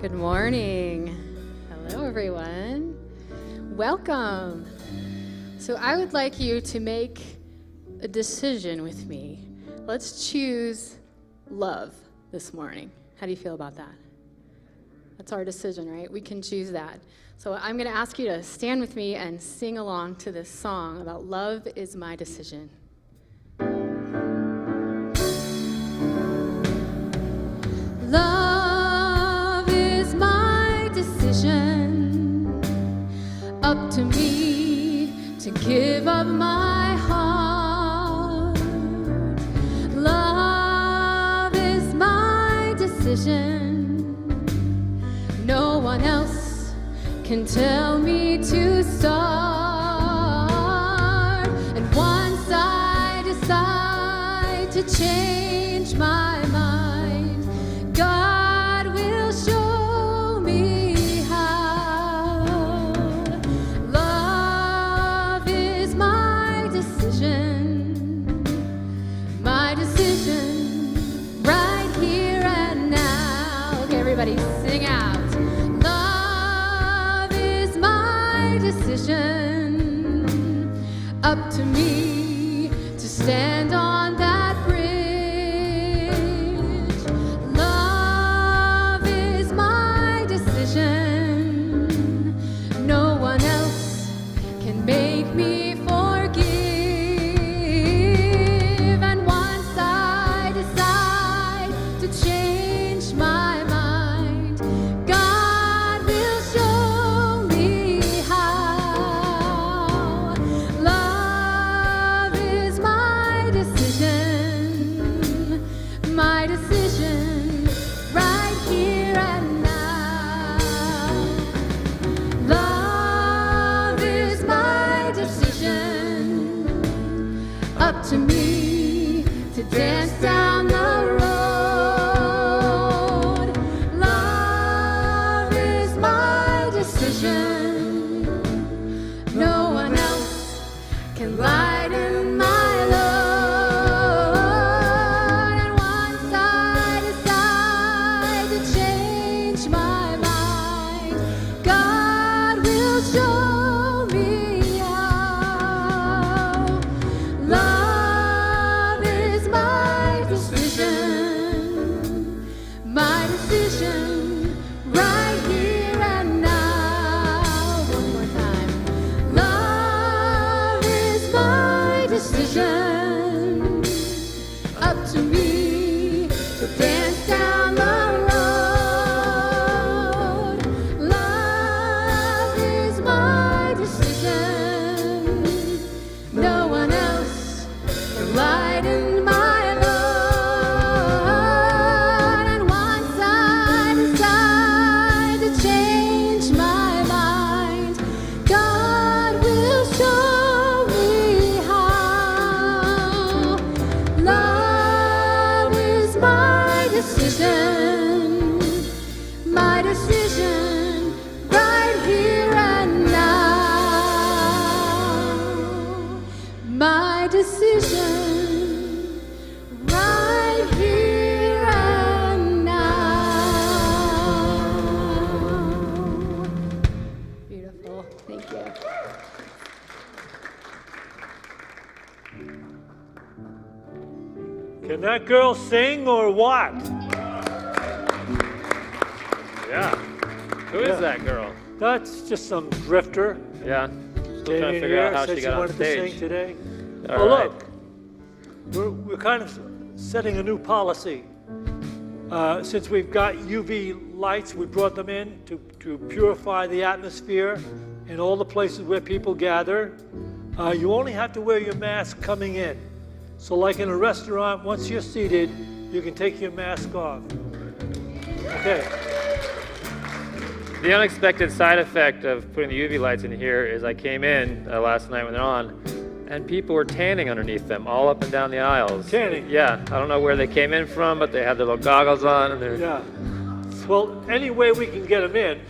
Good morning. Hello, everyone. Welcome. So I would like you to make a decision with me. Let's choose love this morning. How do you feel about that? That's our decision, right? We can choose that. So I'm going to ask you to stand with me and sing along to this song about love is my decision. Love is my decision, up to me to give up my heart. Love is my decision, no one else can tell me to start. And once I decide to change my mind, God will show me how. Love is my decision right here and now. Okay, everybody sing out. Love is my decision, up to me to stand on that bridge. Love is my decision, no one else can make me forgive. And once I decide to change my mind, God will show me how. Love is my decision right here and now. Love is my decision, up to me to dance down the road. Love is my decision, no one else can lighten my load. And once I decide to change my mind, God will show me how. Love is my decision right here and now. One more time. Love is my decision, up to me to dance down the road. Love is my decision, no one else can lighten my load. And once I decide to change my mind, God will show me how. Love is my decision right here and now. My decision right here and now. Beautiful. Thank you. Can that girl sing or what? Yeah. Who is that girl? That's just some drifter. Yeah. Still Came trying to in figure here, out how said she got on wanted to sing stage. today. All Oh, right. look, we're kind of setting a new policy. Since we've got UV lights, we brought them in to purify the atmosphere in all the places where people gather. You only have to wear your mask coming in. So like in a restaurant, once you're seated, you can take your mask off. Okay. The unexpected side effect of putting the UV lights in here is I came in last night when they're on, and people were tanning underneath them, all up and down the aisles. Tanning? Yeah. I don't know where they came in from, but they had their little goggles on, and they're... Yeah. Well, any way we can get them in.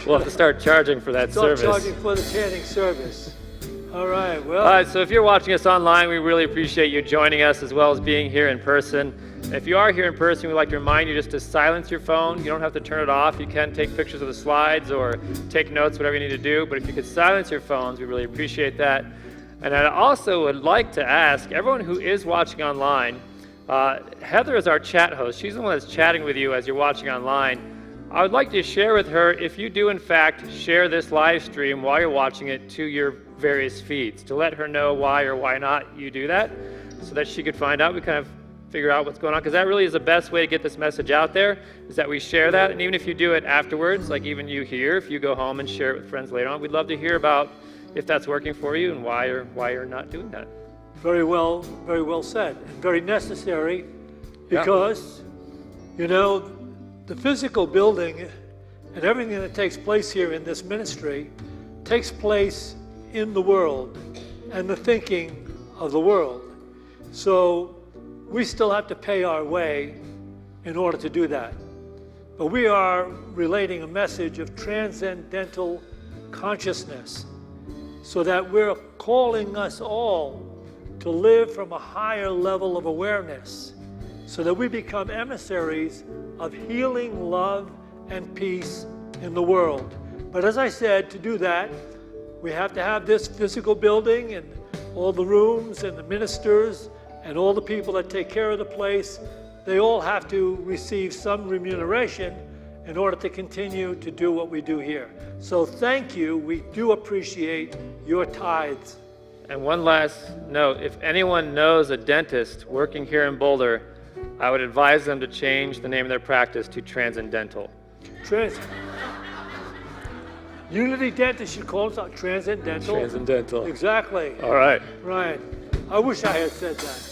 We'll have to start charging for that Start service. charging for the tanning service. All right, well. All right, so if you're watching us online, we really appreciate you joining us as well as being here in person. If you are here in person, we'd like to remind you just to silence your phone. You don't have to turn it off. You can take pictures of the slides or take notes, whatever you need to do. But if you could silence your phones, we really appreciate that. And I also would like to ask everyone who is watching online, Heather is our chat host. She's the one that's chatting with you as you're watching online. I would like to share with her, if you do in fact share this live stream while you're watching it to your various feeds, to let her know why or why not you do that, so that she could find out. We kind of figure out what's going on, because that really is the best way to get this message out there, is that we share that. And even if you do it afterwards, like even you here, if you go home and share it with friends later on, we'd love to hear about if that's working for you and why you're not doing that. Very well said, and very necessary, because, you know, the physical building and everything that takes place here in this ministry takes place in the world and the thinking of the world. So we still have to pay our way in order to do that. But we are relating a message of transcendental consciousness, so that we're calling us all to live from a higher level of awareness, so that we become emissaries of healing, love, and peace in the world. But as I said, to do that, we have to have this physical building and all the rooms and the ministers and all the people that take care of the place. They all have to receive some remuneration in order to continue to do what we do here. So thank you. We do appreciate your tithes. And one last note, if anyone knows a dentist working here in Boulder, I would advise them to change the name of their practice to Transcendental. Unity Dentist, you call it Transcendental? Transcendental. Exactly. All right. Right. I wish I had said that.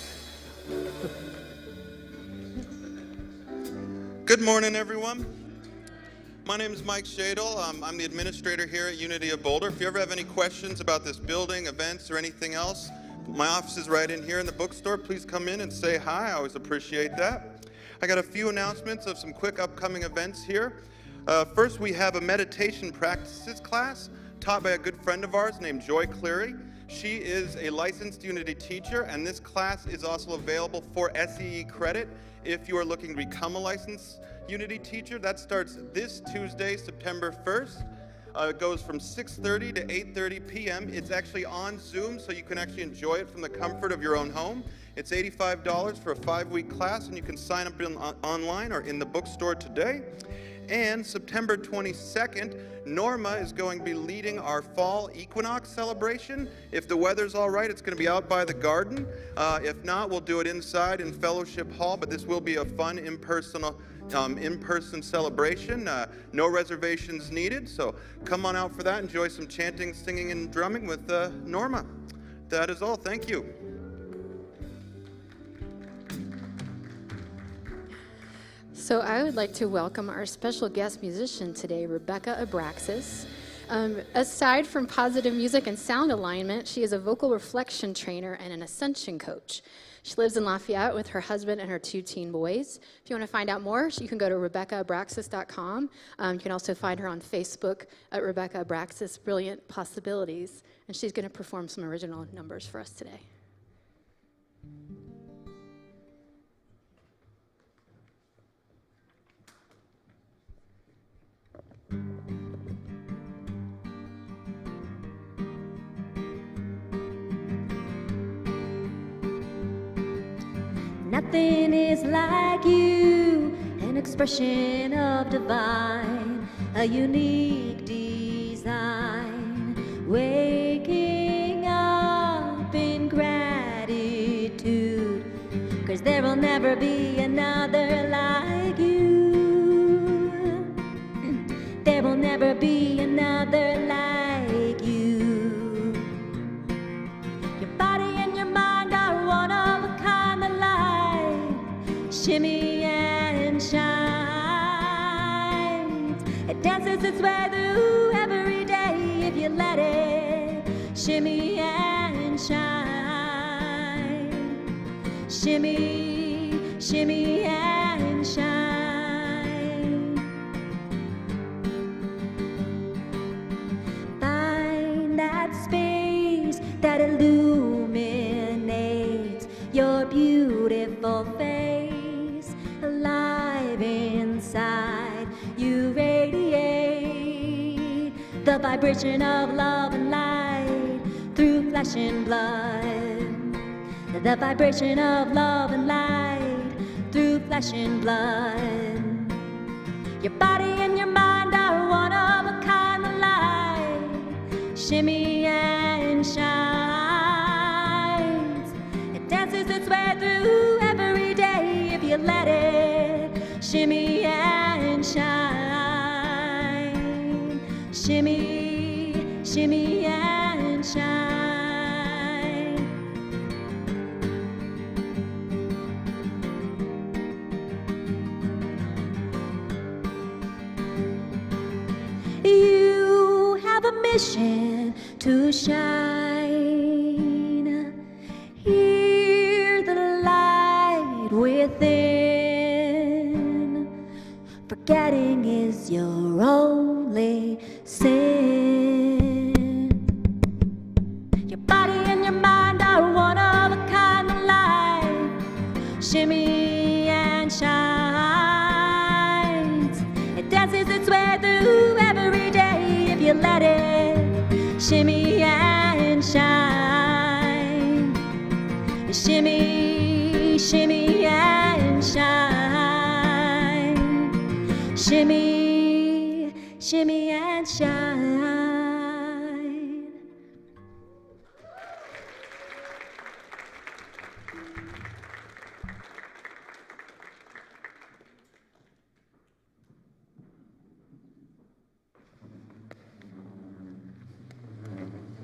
Good morning, everyone. My name is Mike Shadle. I'm the administrator here at Unity of Boulder. If you ever have any questions about this building, events, or anything else, my office is right in here in the bookstore. Please come in and say hi. I always appreciate that. I got a few announcements of some quick upcoming events here. First, we have a meditation practices class taught by a good friend of ours named Joy Cleary. She is a licensed Unity teacher, and this class is also available for SEE credit if you are looking to become a licensed Unity teacher. That starts this Tuesday, September 1st. It goes from 6:30 to 8:30 p.m. It's actually on Zoom, so you can actually enjoy it from the comfort of your own home. It's $85 for a 5-week class, and you can sign up online or in the bookstore today. And September 22nd, Norma is going to be leading our fall equinox celebration. If the weather's all right, it's going to be out by the garden. If not, we'll do it inside in Fellowship Hall, but this will be a fun in-person celebration. No reservations needed, so come on out for that. Enjoy some chanting, singing, and drumming with Norma. That is all. Thank you. So I would like to welcome our special guest musician today, Rebecca Abraxas. Aside from positive music and sound alignment, she is a vocal reflection trainer and an ascension coach. She lives in Lafayette with her husband and her 2 teen boys. If you want to find out more, you can go to RebeccaAbraxas.com. You can also find her on Facebook at Rebecca Abraxas Brilliant Possibilities, and she's going to perform some original numbers for us today. Nothing is like you, an expression of divine, a unique design, waking up in gratitude, 'cause there will never be another like you. There will never be another like you. Your body and your mind are one of a kind of light, shimmy and shines. It dances its way through every day if you let it shimmy and shine. Shimmy, shimmy and shine. Find that space the vibration of love and light through flesh and blood, the vibration of love and light through flesh and blood. Your body and your mind are one of a kind of light, shimmy and shines. It dances its way through every day if you let it shimmy and shine. Shimmy, shimmy and shine. You have a mission to shine. Hear the light within. Forgetting is your only sin. Your body and your mind are one of a kind of light, shimmy and shines. It dances its way through every day if you let it shimmy and shine. Shimmy, shimmy and shine. Shimmy, shimmy and shine.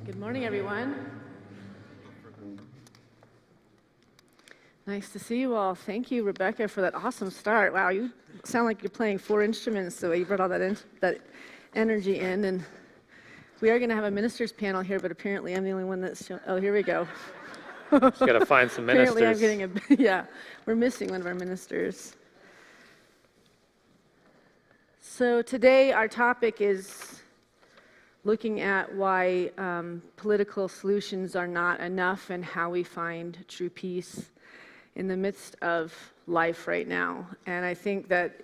Good morning, everyone. Nice to see you all. Thank you, Rebecca, for that awesome start. Wow, you sound like you're playing 4 instruments, the way you brought all that energy in. And we are going to have a ministers panel here, but apparently I'm the only one that's showing. Oh, here we go. Just got to find some ministers. Apparently I'm getting yeah, we're missing one of our ministers. So today our topic is looking at why political solutions are not enough and how we find true peace in the midst of life right now. And I think that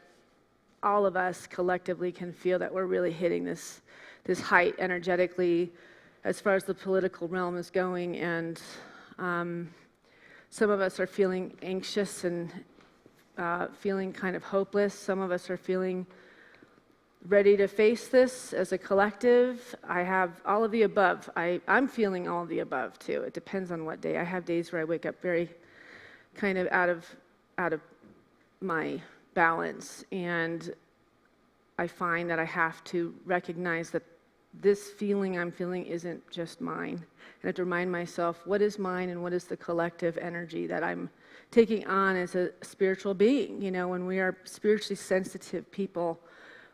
all of us collectively can feel that we're really hitting this height energetically as far as the political realm is going. And some of us are feeling anxious and feeling kind of hopeless. Some of us are feeling ready to face this as a collective. I have all of the above. I'm feeling all of the above too. It depends on what day. I have days where I wake up very kind of out of my balance, and I find that I have to recognize that this feeling I'm feeling isn't just mine. And I have to remind myself what is mine and what is the collective energy that I'm taking on as a spiritual being. You know, when we are spiritually sensitive people,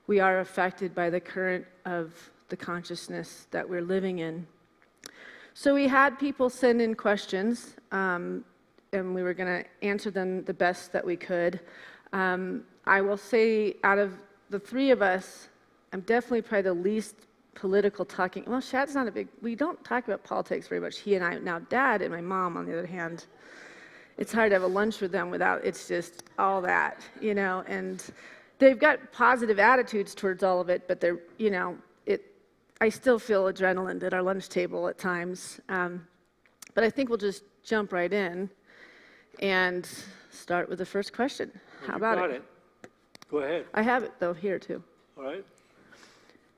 we are affected by the current of the consciousness that we're living in. So we had people send in questions, and we were going to answer them the best that we could. I will say, out of the 3 of us, I'm definitely probably the least political talking. Well, Shad's not we don't talk about politics very much, he and I. Now, Dad and my mom, on the other hand, it's hard to have a lunch with them without, it's just all that, you know, and they've got positive attitudes towards all of it, but they're, you know, I still feel adrenaline at our lunch table at times. But I think we'll just jump right in and start with the first question. How about it? Go ahead. I have it, though, here, too. All right.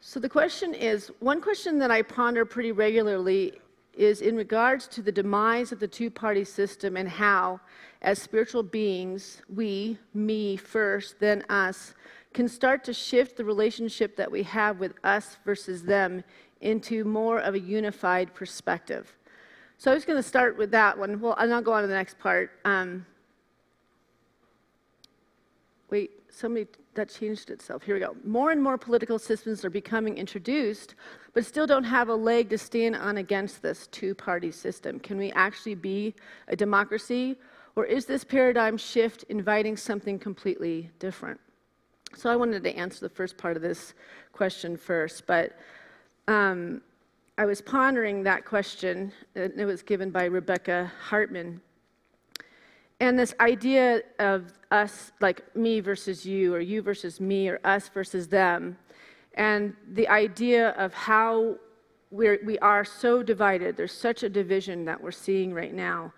So the question is, one question that I ponder pretty regularly is in regards to the demise of the two-party system and how, as spiritual beings, we, me first, then us, can start to shift the relationship that we have with us versus them into more of a unified perspective. So I was going to start with that one. Well, and I'll go on to the next part. Wait, that changed itself. Here we go. More and more political systems are becoming introduced, but still don't have a leg to stand on against this two-party system. Can we actually be a democracy, or is this paradigm shift inviting something completely different? So I wanted to answer the first part of this question first, but I was pondering that question. It was given by Rebecca Hartman. And this idea of us, like me versus you, or you versus me, or us versus them. And the idea of how we are so divided, there's such a division that we're seeing right now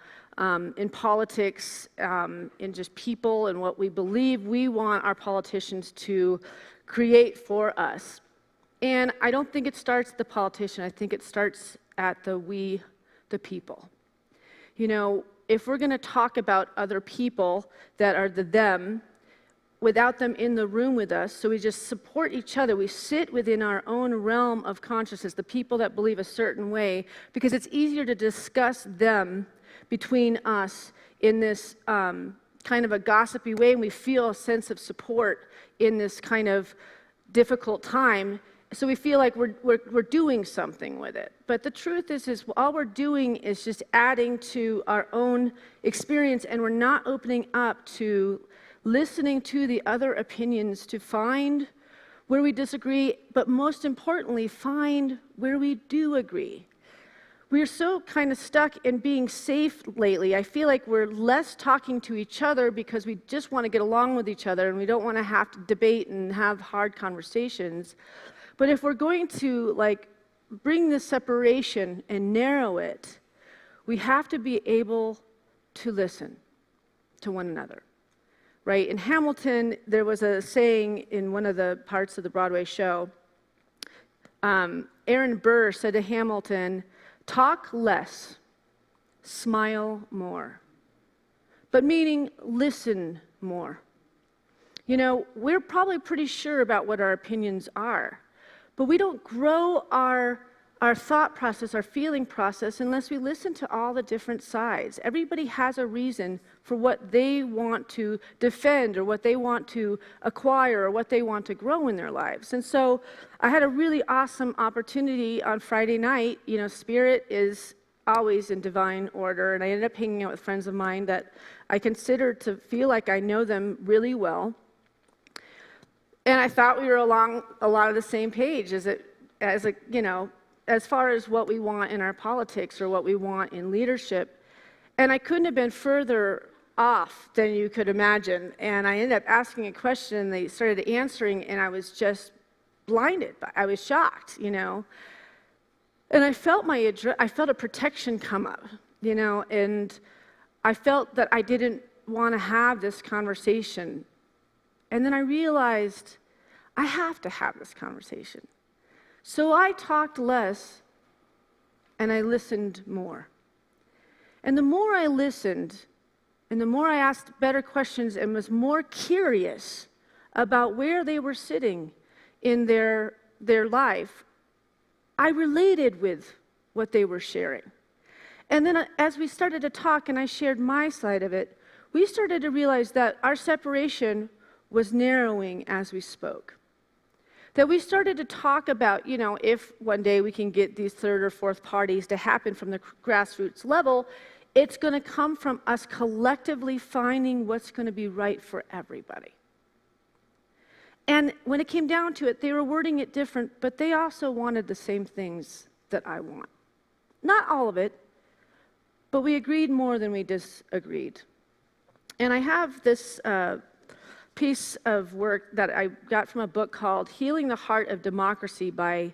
in politics, in just people and what we believe we want our politicians to create for us. And I don't think it starts at the politician. I think it starts at the we, the people. You know, if we're going to talk about other people that are the them, without them in the room with us, so we just support each other. We sit within our own realm of consciousness, the people that believe a certain way, because it's easier to discuss them between us in this kind of a gossipy way, and we feel a sense of support in this kind of difficult time. So we feel like we're doing something with it. But the truth is all we're doing is just adding to our own experience, and we're not opening up to listening to the other opinions to find where we disagree, but most importantly, find where we do agree. We're so kind of stuck in being safe lately. I feel like we're less talking to each other because we just want to get along with each other and we don't want to have to debate and have hard conversations. But if we're going to bring this separation and narrow it, we have to be able to listen to one another. Right? In Hamilton, there was a saying in one of the parts of the Broadway show. Aaron Burr said to Hamilton, "Talk less, smile more." But meaning, listen more. You know, we're probably pretty sure about what our opinions are, but we don't grow our thought process, our feeling process, unless we listen to all the different sides. Everybody has a reason for what they want to defend or what they want to acquire or what they want to grow in their lives. And so I had a really awesome opportunity on Friday night. You know, Spirit is always in divine order, and I ended up hanging out with friends of mine that I consider to feel like I know them really well. And I thought we were along a lot of the same page as far as what we want in our politics or what we want in leadership. And I couldn't have been further off than you could imagine. And I ended up asking a question, and they started answering, and I was just blinded. I was shocked, you know. And I felt a protection come up, you know, and I felt that I didn't want to have this conversation. And then I realized I have to have this conversation. So I talked less and I listened more. And the more I listened and the more I asked better questions and was more curious about where they were sitting in their life, I related with what they were sharing. And then as we started to talk and I shared my side of it, we started to realize that our separation was narrowing as we spoke. That we started to talk about, you know, if one day we can get these third or fourth parties to happen from the grassroots level, it's going to come from us collectively finding what's going to be right for everybody. And when it came down to it, they were wording it different, but they also wanted the same things that I want. Not all of it, but we agreed more than we disagreed. And I have this piece of work that I got from a book called Healing the Heart of Democracy by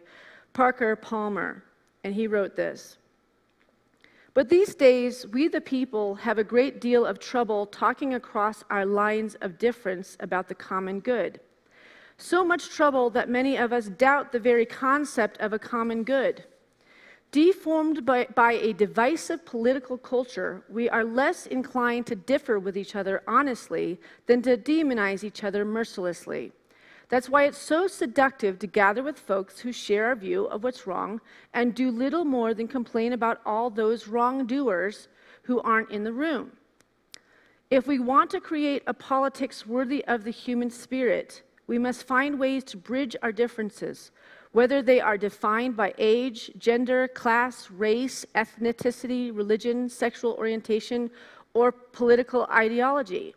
Parker Palmer, and he wrote this. But these days, we the people have a great deal of trouble talking across our lines of difference about the common good. So much trouble that many of us doubt the very concept of a common good. Deformed by a divisive political culture, we are less inclined to differ with each other honestly than to demonize each other mercilessly. That's why it's so seductive to gather with folks who share our view of what's wrong and do little more than complain about all those wrongdoers who aren't in the room. If we want to create a politics worthy of the human spirit, we must find ways to bridge our differences, whether they are defined by age, gender, class, race, ethnicity, religion, sexual orientation, or political ideology.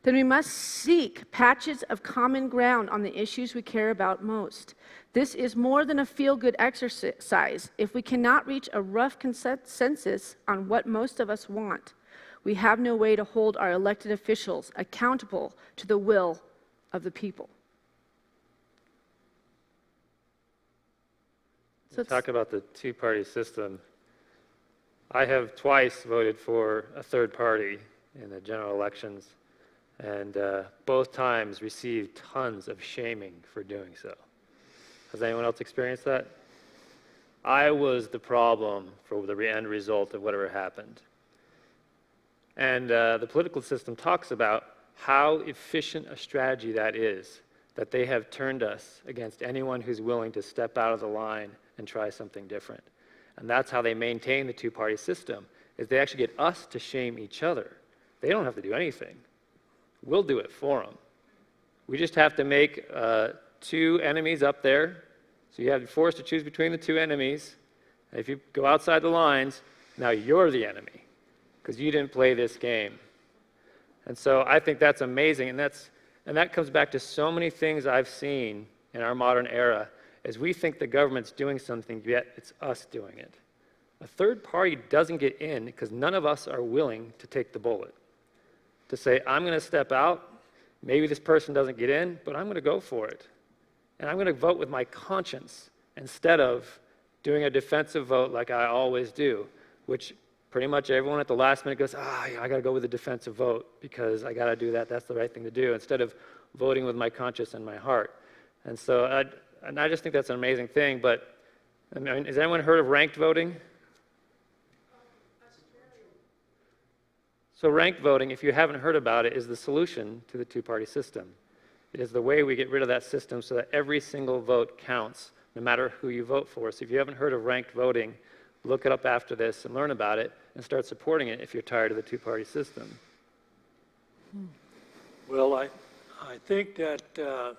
Then we must seek patches of common ground on the issues we care about most. This is more than a feel-good exercise. If we cannot reach a rough consensus on what most of us want, we have no way to hold our elected officials accountable to the will of the people. So it's- Talk about the two-party system. I have twice voted for a third party in the general elections, and both times received tons of shaming for doing so. Has anyone else experienced that? I was the problem for the end result of whatever happened. And the political system talks about how efficient a strategy that is, that they have turned us against anyone who's willing to step out of the line and try something different. And that's how they maintain the two-party system, is they actually get us to shame each other. They don't have to do anything. We'll do it for them. We just have to make two enemies up there. So you have you're forced to choose between the two enemies. And if you go outside the lines, now you're the enemy because you didn't play this game. And so I think that's amazing. And that comes back to so many things I've seen in our modern era, is we think the government's doing something, yet it's us doing it. A third party doesn't get in because none of us are willing to take the bullet. To say, I'm going to step out, maybe this person doesn't get in, but I'm going to go for it. And I'm going to vote with my conscience instead of doing a defensive vote like I always do, which pretty much everyone at the last minute goes, I got to go with the defensive vote because I got to do that. That's the right thing to do, instead of voting with my conscience and my heart. And so I just think that's an amazing thing. But I mean, has anyone heard of ranked voting? So ranked voting, if you haven't heard about it, is the solution to the two-party system. It is the way we get rid of that system so that every single vote counts, no matter who you vote for. So if you haven't heard of ranked voting, look it up after this and learn about it and start supporting it if you're tired of the two-party system. Well, I think that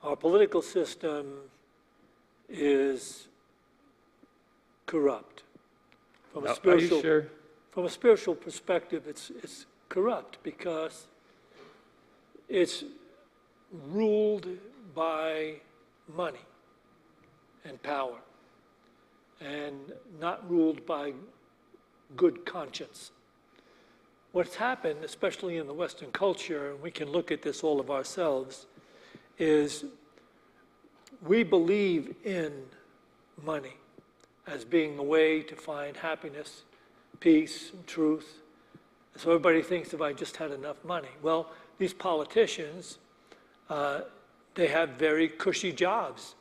our political system is corrupt. From a spiritual, are you sure? From a spiritual perspective, it's corrupt because it's ruled by money and power, and not ruled by good conscience. What's happened, especially in the Western culture, and we can look at this all of ourselves, is we believe in money as being the way to find happiness, peace, and truth. So everybody thinks if I just had enough money. Well, these politicians, they have very cushy jobs.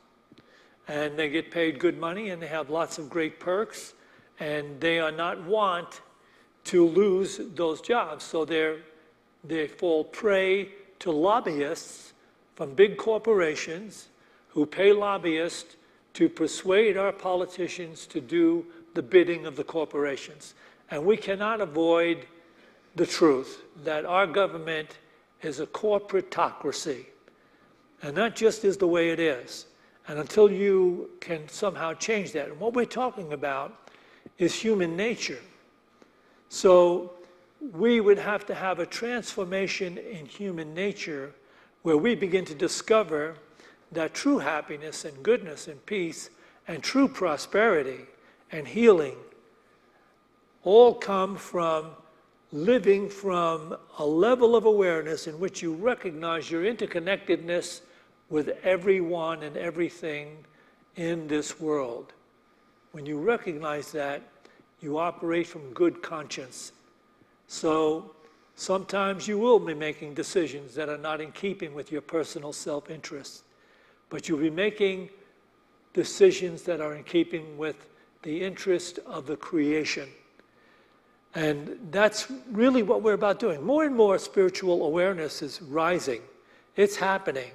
And they get paid good money, and they have lots of great perks, and they are not want to lose those jobs. So they fall prey to lobbyists from big corporations who pay lobbyists to persuade our politicians to do the bidding of the corporations. And we cannot avoid the truth that our government is a corporatocracy. And that just is the way it is. And until you can somehow change that, and what we're talking about is human nature. So we would have to have a transformation in human nature where we begin to discover that true happiness and goodness and peace and true prosperity and healing all come from living from a level of awareness in which you recognize your interconnectedness with everyone and everything in this world. When you recognize that, you operate from good conscience. So sometimes you will be making decisions that are not in keeping with your personal self-interest, but you'll be making decisions that are in keeping with the interest of the creation. And that's really what we're about doing. More and more spiritual awareness is rising. It's happening.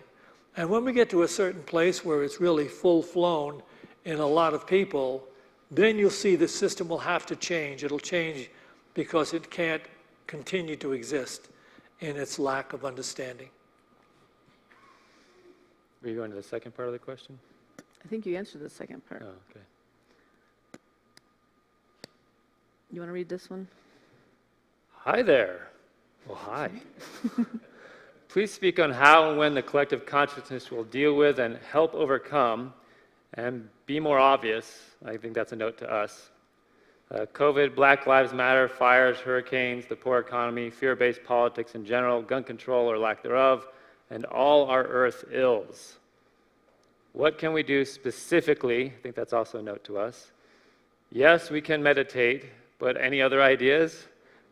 And when we get to a certain place where it's really full-flown in a lot of people, then you'll see the system will have to change. It'll change because it can't continue to exist in its lack of understanding. Were you going to the second part of the question? I think you answered the second part. Oh, okay. You want to read this one? Hi there. Well, hi. Please speak on how and when the collective consciousness will deal with and help overcome and be more obvious. I think that's a note to us. COVID, Black Lives Matter, fires, hurricanes, the poor economy, fear-based politics in general, gun control or lack thereof, and all our earth ills. What can we do specifically? I think that's also a note to us. Yes, we can meditate, but any other ideas?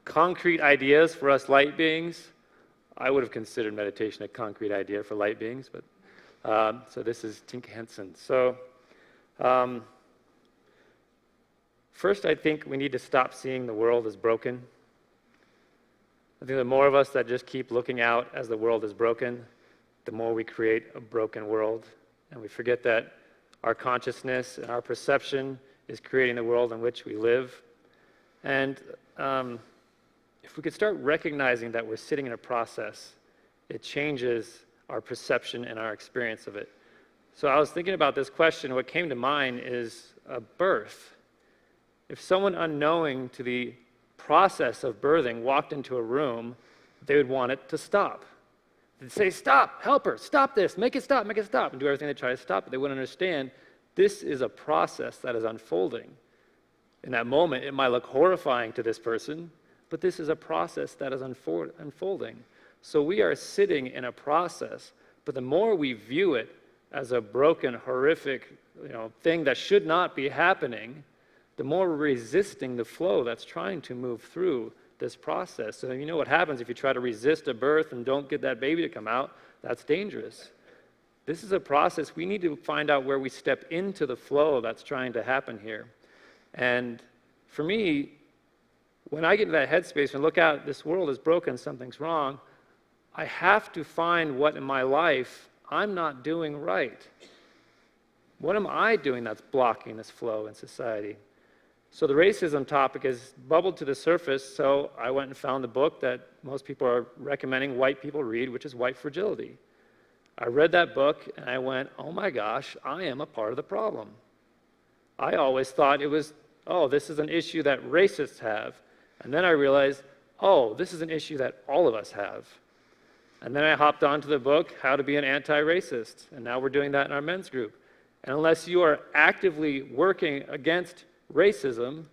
Concrete ideas for us light beings? I would have considered meditation a concrete idea for light beings, but so this is Tink Henson. So first, I think we need to stop seeing the world as broken. I think the more of us that just keep looking out as the world is broken, the more we create a broken world. And we forget that our consciousness and our perception is creating the world in which we live. And if we could start recognizing that we're sitting in a process, it changes our perception and our experience of it. So I was thinking about this question. What came to mind is a birth. If someone unknowing to the process of birthing walked into a room, they would want it to stop. They'd say, stop, help her, stop this, make it stop, and do everything to try to stop it. They wouldn't understand this is a process that is unfolding. In that moment, it might look horrifying to this person, but this is a process that is unfolding. So we are sitting in a process, but the more we view it as a broken, horrific, thing that should not be happening, the more we're resisting the flow that's trying to move through this process. So you know what happens if you try to resist a birth and don't get that baby to come out? That's dangerous. This is a process. We need to find out where we step into the flow that's trying to happen here. And for me, when I get in that headspace and look out, this world is broken, something's wrong, I have to find what in my life I'm not doing right. What am I doing that's blocking this flow in society? So the racism topic has bubbled to the surface, so I went and found the book that most people are recommending white people read, which is White Fragility. I read that book and I went, oh my gosh, I am a part of the problem. I always thought it was, oh, this is an issue that racists have. And then I realized, oh, this is an issue that all of us have. And then I hopped onto the book, How to Be an Anti-Racist. And now we're doing that in our men's group. And unless you are actively working against racism,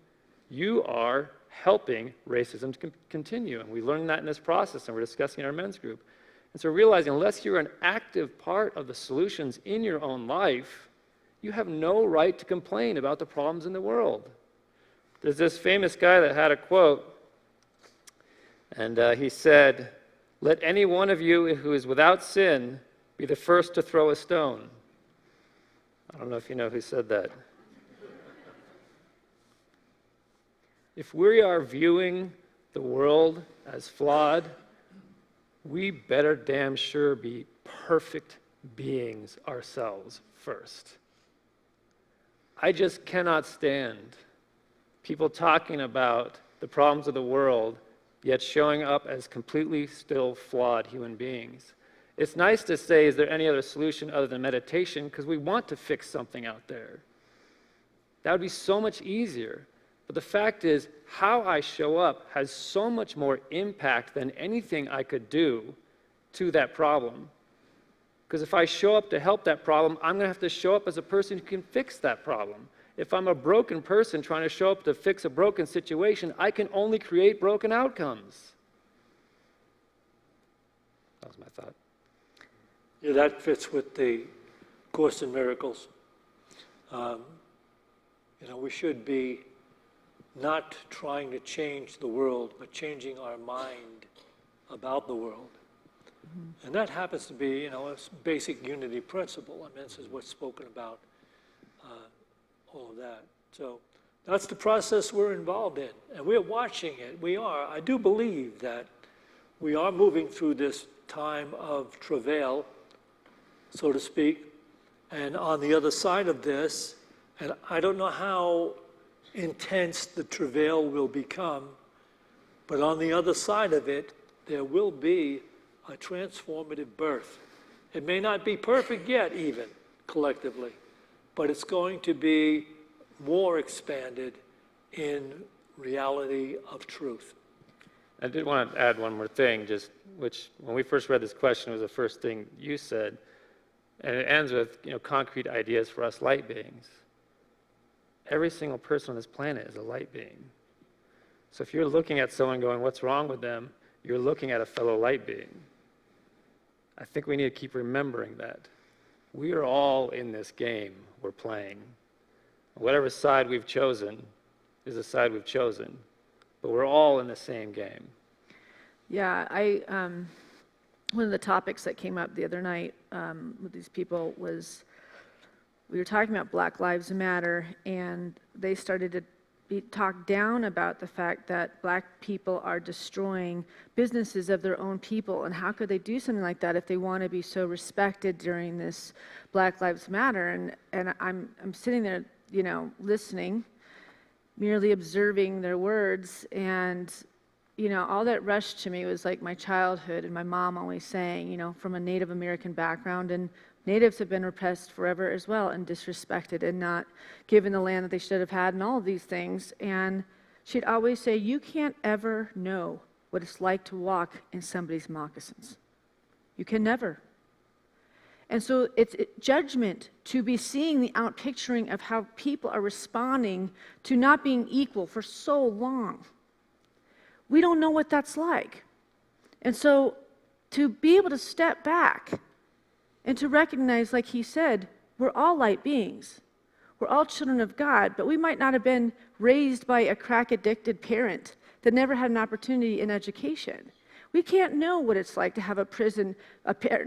you are helping racism to continue. And we learned that in this process, and we're discussing in our men's group. And so realizing unless you're an active part of the solutions in your own life, you have no right to complain about the problems in the world. There's this famous guy that had a quote, and he said, "Let any one of you who is without sin be the first to throw a stone." I don't know if you know who said that. If we are viewing the world as flawed, we better damn sure be perfect beings ourselves first. I just cannot stand people talking about the problems of the world, yet showing up as completely still flawed human beings. It's nice to say, is there any other solution other than meditation? Because we want to fix something out there. That would be so much easier. But the fact is, how I show up has so much more impact than anything I could do to that problem. Because if I show up to help that problem, I'm going to have to show up as a person who can fix that problem. If I'm a broken person trying to show up to fix a broken situation, I can only create broken outcomes. That was my thought. Yeah, that fits with the Course in Miracles. We should be not trying to change the world, but changing our mind about the world. Mm-hmm. And that happens to be, a basic unity principle. I mean, this is what's spoken about, all of that. So that's the process we're involved in, and we're watching it. I do believe that we are moving through this time of travail, so to speak, and on the other side of this, and I don't know how intense the travail will become, but on the other side of it, there will be a transformative birth. It may not be perfect yet, even, collectively, but it's going to be more expanded in reality of truth. I did want to add one more thing, which when we first read this question was the first thing you said, and it ends with, concrete ideas for us light beings. Every single person on this planet is a light being. So if you're looking at someone going, what's wrong with them? You're looking at a fellow light being. I think we need to keep remembering that. we are all in this game we're playing. Whatever side we've chosen is the side we've chosen, but we're all in the same game. Yeah, one of the topics that came up the other night with these people was, we were talking about Black Lives Matter, and they started to talk down about the fact that black people are destroying businesses of their own people, and how could they do something like that if they want to be so respected during this Black Lives Matter? And I'm sitting there, listening, merely observing their words, and all that rushed to me was like my childhood and my mom always saying, from a Native American background, and Natives have been repressed forever as well and disrespected and not given the land that they should have had and all of these things. And she'd always say, you can't ever know what it's like to walk in somebody's moccasins. You can never. And so it's judgment to be seeing the outpicturing of how people are responding to not being equal for so long. We don't know what that's like. And so to be able to step back and to recognize, like he said, we're all light beings. We're all children of God, but we might not have been raised by a crack-addicted parent that never had an opportunity in education. We can't know what it's like to have a parent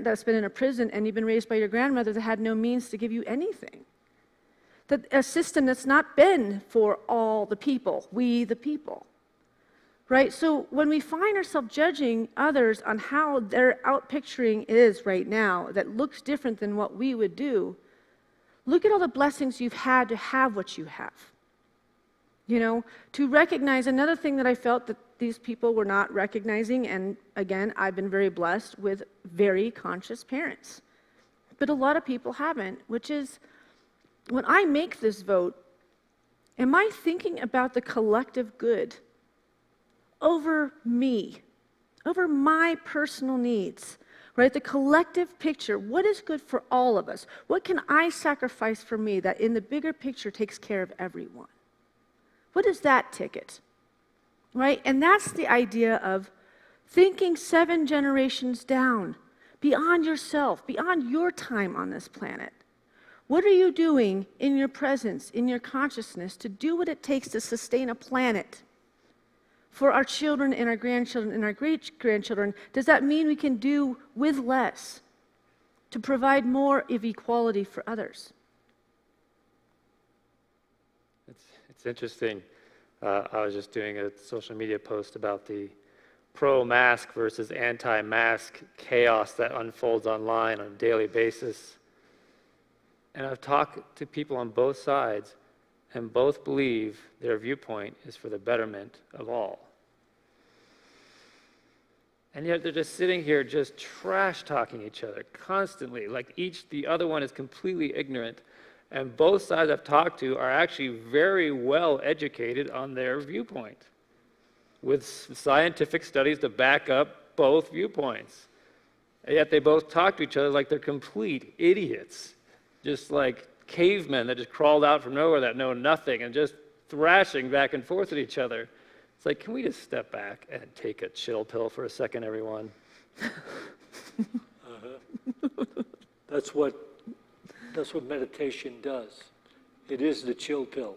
that's been in a prison, and you've been raised by your grandmother that had no means to give you anything. That a system that's not been for all the people, we the people. Right? So when we find ourselves judging others on how their outpicturing is right now that looks different than what we would do, look at all the blessings you've had to have what you have. To recognize another thing that I felt that these people were not recognizing, and again, I've been very blessed with very conscious parents. But a lot of people haven't, which is, when I make this vote, am I thinking about the collective good over me, over my personal needs, right? The collective picture, what is good for all of us? What can I sacrifice for me that in the bigger picture takes care of everyone? What is that ticket, right? And that's the idea of thinking 7 generations down, beyond yourself, beyond your time on this planet. What are you doing in your presence, in your consciousness, to do what it takes to sustain a planet for our children and our grandchildren and our great-grandchildren? Does that mean we can do with less to provide more of equality for others? It's interesting. I was just doing a social media post about the pro-mask versus anti-mask chaos that unfolds online on a daily basis. And I've talked to people on both sides, and both believe their viewpoint is for the betterment of all. And yet they're just sitting here just trash-talking each other constantly, like the other one is completely ignorant. And both sides I've talked to are actually very well educated on their viewpoint, with scientific studies to back up both viewpoints. And yet they both talk to each other like they're complete idiots, just like cavemen that just crawled out from nowhere that know nothing and just thrashing back and forth at each other. It's like, can we just step back and take a chill pill for a second, everyone? That's what meditation does. It is the chill pill.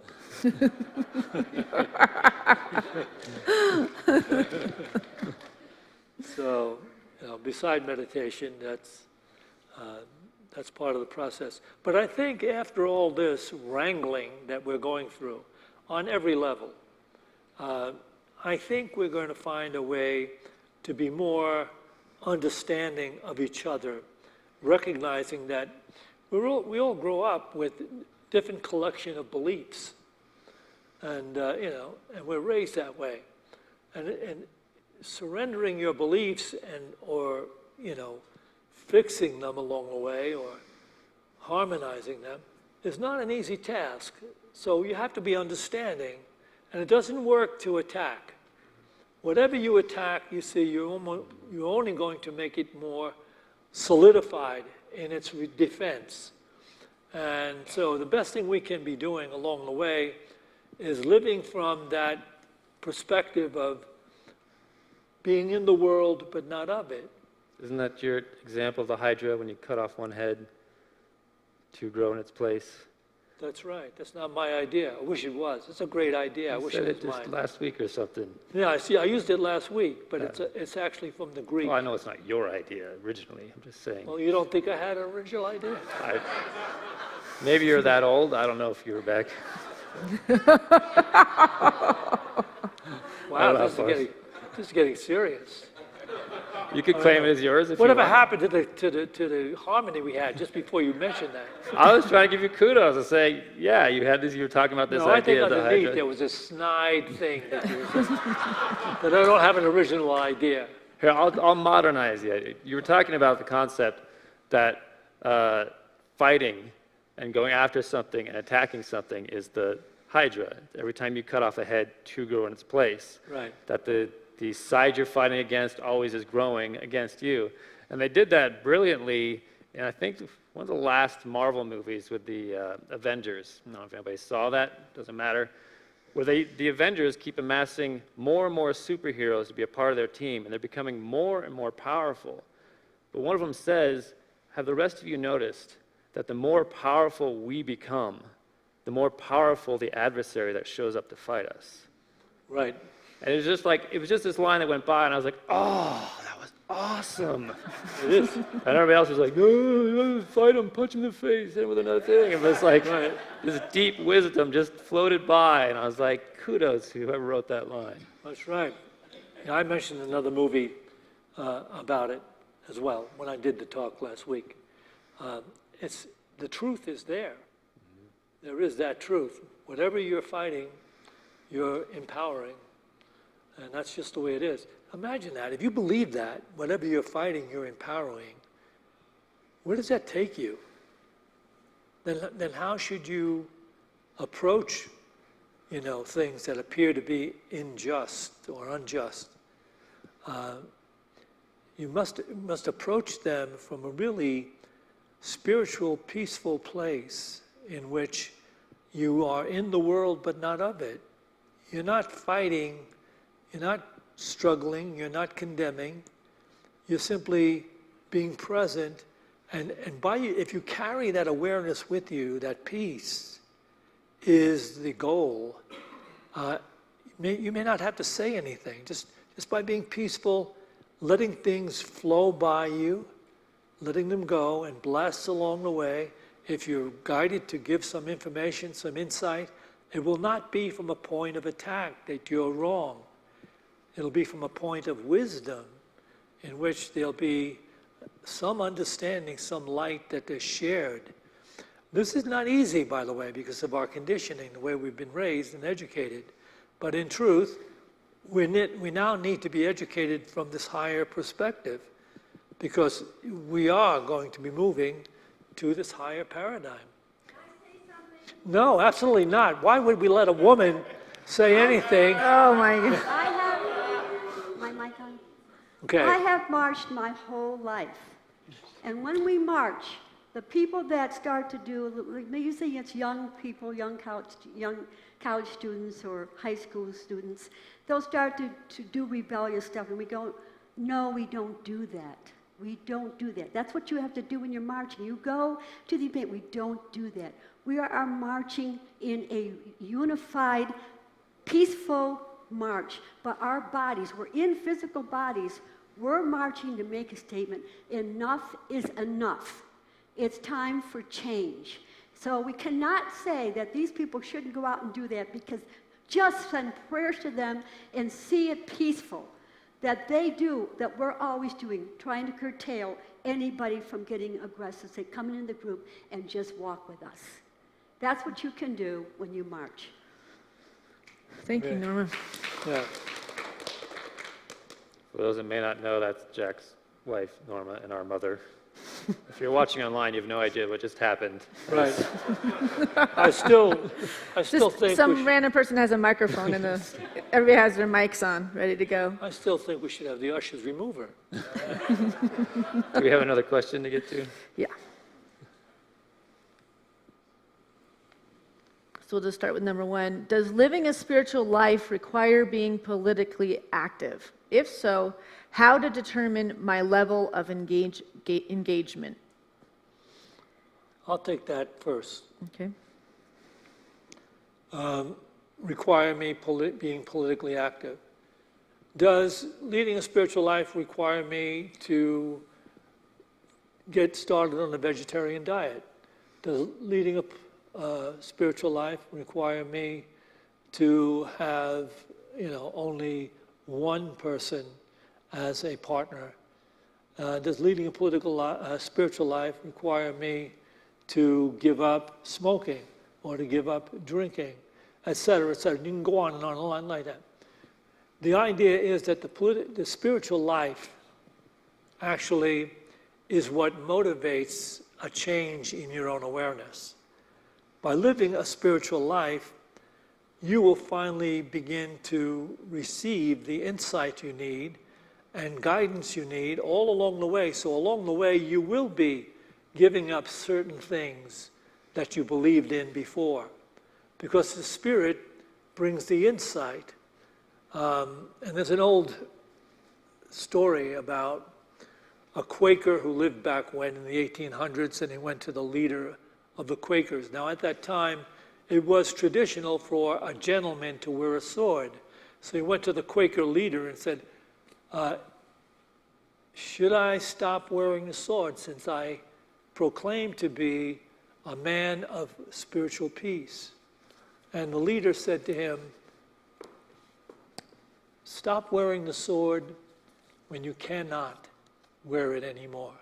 So, beside meditation, that's part of the process. But I think after all this wrangling that we're going through on every level, I think we're going to find a way to be more understanding of each other, recognizing that we all grow up with different collection of beliefs, and and we're raised that way, and surrendering your beliefs or fixing them along the way or harmonizing them is not an easy task. So you have to be understanding, and it doesn't work to attack. Whatever you attack, you see, you're only going to make it more solidified in its defense. And so the best thing we can be doing along the way is living from that perspective of being in the world but not of it. Isn't that your example of the Hydra when you cut off one head? to grow in its place. That's right. That's not my idea. I wish it was. It's a great idea. I You wish said it it was just mine. last week or something. Yeah, I see. I used it last week, but it's actually from the Greek. Well, I know it's not your idea originally. I'm just saying. Well, you don't think I had an original idea? Maybe you're that old. I don't know if you were back. Wow, know, this is getting serious. You could claim it as yours if Whatever you want. happened to the harmony we had just before you mentioned that? I was trying to give you kudos and say, yeah, you had this. You were talking about this No, I think idea. underneath there was a snide thing that I don't have an original idea. Here, I'll modernize you. You were talking about the concept that fighting and going after something and attacking something is the hydra. Every time you cut off a head, two grow in its place. Right. That the side you're fighting against always is growing against you. And they did that brilliantly in, I think, one of the last Marvel movies with the Avengers. I don't know if anybody saw that. Doesn't matter. Where the Avengers keep amassing more and more superheroes to be a part of their team, and they're becoming more and more powerful. But one of them says, have the rest of you noticed that the more powerful we become, the more powerful the adversary that shows up to fight us? Right. And it was just this line that went by, and I was like, oh, that was awesome. It is. And everybody else was like, no, fight him, punch him in the face, hit him with another thing. And it was like, Right. this deep wisdom just floated by, and I was like, kudos to whoever wrote that line. That's right. Yeah, I mentioned another movie about it as well when I did the talk last week. The truth is there. There is that truth. Whatever you're fighting, you're empowering. And that's just the way it is. Imagine that. If you believe that, whatever you're fighting, you're empowering, where does that take you? Then how should you approach, things that appear to be unjust or unjust? You must approach them from a really spiritual, peaceful place in which you are in the world but not of it. You're not fighting. You're not struggling, you're not condemning, you're simply being present. And if you carry that awareness with you, that peace is the goal. You may not have to say anything, just by being peaceful, letting things flow by you, letting them go and bless along the way. If you're guided to give some information, some insight, it will not be from a point of attack that you're wrong. It'll be from a point of wisdom in which there'll be some understanding, some light that is shared. This is not easy, by the way, because of our conditioning, the way we've been raised and educated. But in truth, we now need to be educated from this higher perspective because we are going to be moving to this higher paradigm. Can I say something? No, absolutely not. Why would we let a woman say anything? Oh my God. I have my mic on. Okay. I have marched my whole life. And when we march, the people that start to do, usually it's young people, young college students or high school students, they'll start to do rebellious stuff, and we go, no, we don't do that. We don't do that. That's what you have to do when you're marching. You go to the event. We don't do that. We are marching in a unified, peaceful march. But our bodies, we're in physical bodies. We're marching to make a statement. Enough is enough. It's time for change. So we cannot say that these people shouldn't go out and do that, because just send prayers to them and see it peaceful. That they do, that we're always doing, trying to curtail anybody from getting aggressive. Say, come in the group and just walk with us. That's what you can do when you march. Thank you, Norma. Yeah. For those that may not know, that's Jack's wife, Norma, and our mother. If you're watching online, you have no idea what just happened. Right. I still Just think some random person has a microphone and everybody has their mics on, ready to go. I still think we should have the ushers remove her. Do we have another question to get to? Yeah. So we'll just start with number one. Does living a spiritual life require being politically active? If so, how to determine my level of engagement? I'll take that first. Okay. Require me being politically active. Does leading a spiritual life require me to get started on a vegetarian diet? Does leading a spiritual life require me to have, only one person as a partner? Does leading a spiritual life require me to give up smoking or to give up drinking, et cetera, et cetera? You can go on and on like that. The idea is that the spiritual life actually is what motivates a change in your own awareness. By living a spiritual life, you will finally begin to receive the insight you need and guidance you need all along the way. So along the way, you will be giving up certain things that you believed in before, because the Spirit brings the insight. And there's an old story about a Quaker who lived back when in the 1800s, and he went to the leader of the Quakers. Now, at that time, it was traditional for a gentleman to wear a sword. So he went to the Quaker leader and said, should I stop wearing the sword since I proclaim to be a man of spiritual peace? And the leader said to him, stop wearing the sword when you cannot wear it anymore.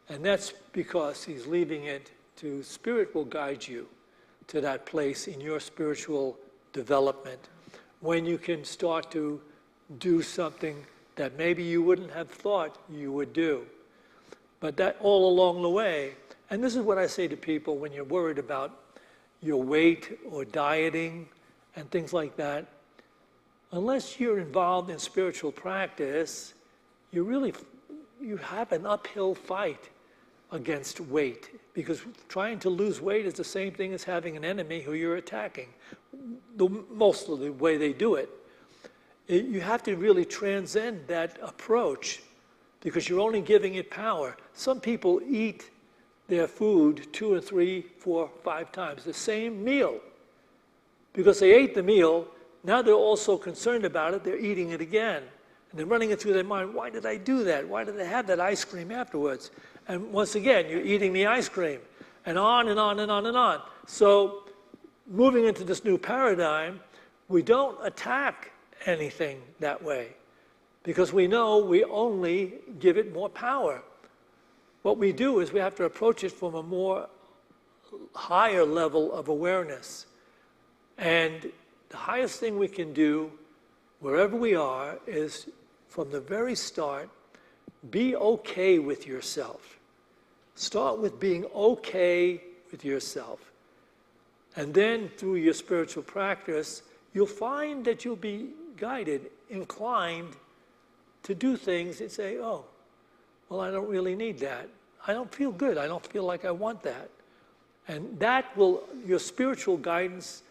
And that's because he's leaving it to Spirit will guide you to that place in your spiritual development when you can start to do something that maybe you wouldn't have thought you would do. But that all along the way, and this is what I say to people when you're worried about your weight or dieting and things like that, unless you're involved in spiritual practice, you have an uphill fight against weight, because trying to lose weight is the same thing as having an enemy who you're attacking. Most of the way they do it. You have to really transcend that approach, because you're only giving it power. Some people eat their food 2 or 3, 4, 5 times, the same meal. Because they ate the meal, now they're also concerned about it, they're eating it again. And they're running it through their mind, why did I do that? Why did I have that ice cream afterwards? And once again, you're eating the ice cream, and on and on and on and on. So moving into this new paradigm, we don't attack anything that way, because we know we only give it more power. What we do is we have to approach it from a more higher level of awareness. And the highest thing we can do, wherever we are, is from the very start, be okay with yourself. Start with being okay with yourself. And then through your spiritual practice, you'll find that you'll be guided, inclined to do things and say, oh, well, I don't really need that. I don't feel good. I don't feel like I want that. And that will, your spiritual guidance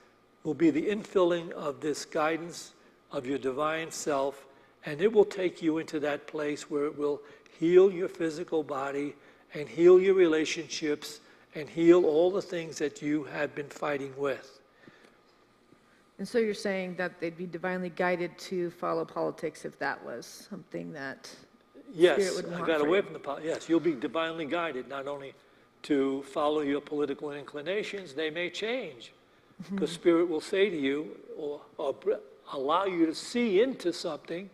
will be the infilling of this guidance of your divine self, and it will take you into that place where it will heal your physical body and heal your relationships and heal all the things that you have been fighting with. And so you're saying that they'd be divinely guided to follow politics if that was something that Yes, Spirit would I want got for away you. from the yes, you'll be divinely guided, not only to follow your political inclinations, they may change. Because Spirit will say to you, or allow you to see into something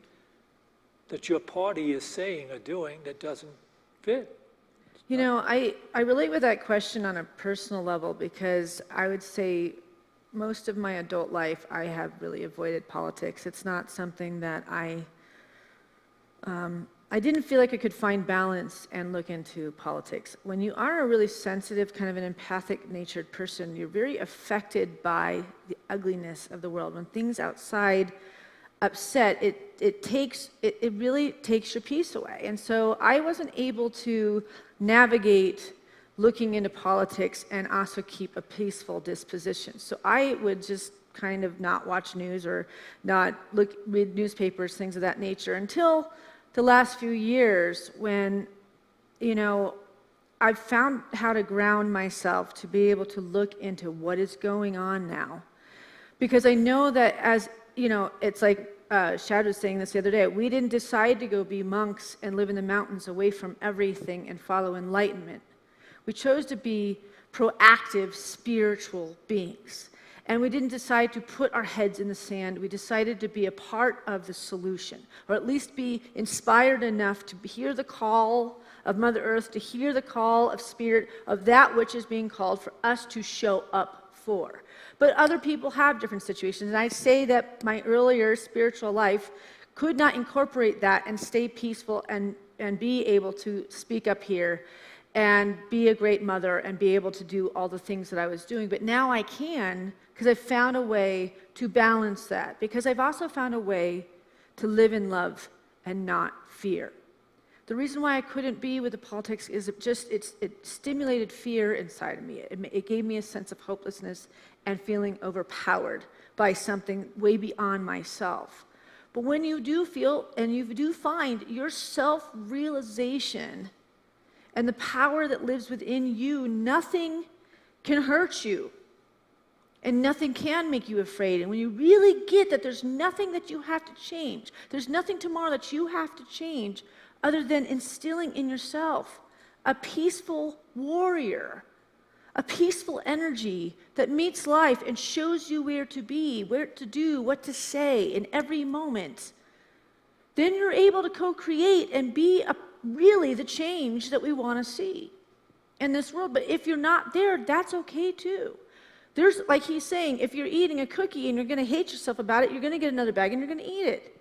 that your party is saying or doing that doesn't fit. You know, I relate with that question on a personal level, because I would say most of my adult life I have really avoided politics. It's not something that I didn't feel like I could find balance and look into politics. When you are a really sensitive, kind of an empathic natured person, you're very affected by the ugliness of the world. When things outside upset, it really takes your peace away. And so I wasn't able to navigate looking into politics and also keep a peaceful disposition. So I would just kind of not watch news or not read newspapers, things of that nature, until the last few years when, you know, I've found how to ground myself to be able to look into what is going on now. Because I know that as, you know, it's like Shad was saying this the other day, we didn't decide to go be monks and live in the mountains away from everything and follow enlightenment. We chose to be proactive spiritual beings. And we didn't decide to put our heads in the sand. We decided to be a part of the solution, or at least be inspired enough to hear the call of Mother Earth, to hear the call of Spirit, of that which is being called for us to show up for. But other people have different situations, and I say that my earlier spiritual life could not incorporate that and stay peaceful and be able to speak up here and be a great mother and be able to do all the things that I was doing. But now I can, because I've found a way to balance that, because I've also found a way to live in love and not fear. The reason why I couldn't be with the politics is it stimulated fear inside of me. It gave me a sense of hopelessness and feeling overpowered by something way beyond myself. But when you do feel and you do find your self-realization and the power that lives within you, nothing can hurt you. And nothing can make you afraid. And when you really get that there's nothing that you have to change, there's nothing tomorrow that you have to change other than instilling in yourself a peaceful warrior, a peaceful energy that meets life and shows you where to be, where to do, what to say in every moment, then you're able to co-create and be really the change that we want to see in this world. But if you're not there, that's okay too. There's, like he's saying, if you're eating a cookie and you're going to hate yourself about it, you're going to get another bag and you're going to eat it.